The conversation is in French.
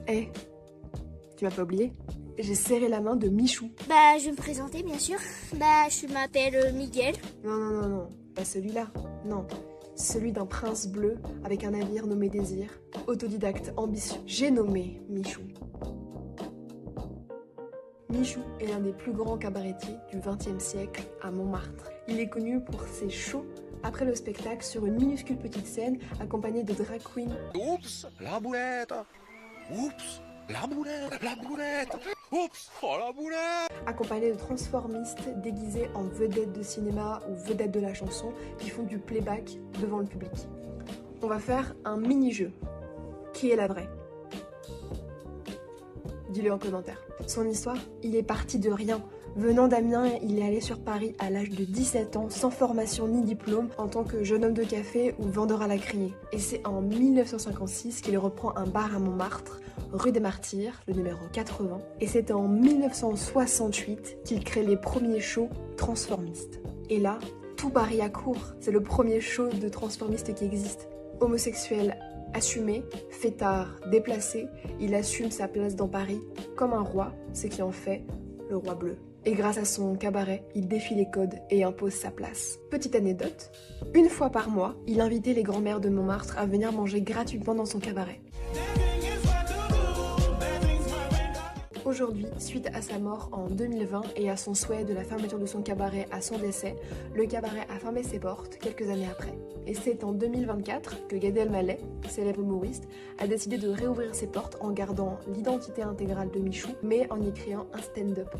Eh, tu m'as pas oublié? J'ai serré la main de Michou. Bah, je vais me présenter, bien sûr. Bah, je m'appelle Miguel. Non, pas celui-là, non. Celui d'un prince bleu avec un navire nommé Désir, autodidacte ambitieux. J'ai nommé Michou. Michou est l'un des plus grands cabaretiers du XXe siècle à Montmartre. Il est connu pour ses shows après le spectacle sur une minuscule petite scène accompagnée de drag queens. Oups, la boulette. Oups, la boulette, la boulette. Oups, oh la boulette. Accompagné de transformistes déguisés en vedettes de cinéma ou vedettes de la chanson qui font du playback devant le public. On va faire un mini-jeu. Qui est la vraie? Dis-le en commentaire. Son histoire, il est parti de rien. Venant d'Amiens, il est allé sur Paris à l'âge de 17 ans, sans formation ni diplôme, en tant que jeune homme de café ou vendeur à la criée. Et c'est en 1956 qu'il reprend un bar à Montmartre, rue des Martyrs, le numéro 80. Et c'est en 1968 qu'il crée les premiers shows transformistes. Et là, tout Paris accourt. C'est le premier show de transformistes qui existe. Homosexuel assumé, fêtard, déplacé, il assume sa place dans Paris comme un roi, ce qui en fait le roi bleu. Et grâce à son cabaret, il défie les codes et impose sa place. Petite anecdote, une fois par mois, il invitait les grands-mères de Montmartre à venir manger gratuitement dans son cabaret. Aujourd'hui, suite à sa mort en 2020 et à son souhait de la fermeture de son cabaret à son décès, le cabaret a fermé ses portes quelques années après. Et c'est en 2024 que Gad Elmaleh, célèbre humoriste, a décidé de réouvrir ses portes en gardant l'identité intégrale de Michou, mais en y créant un stand-up.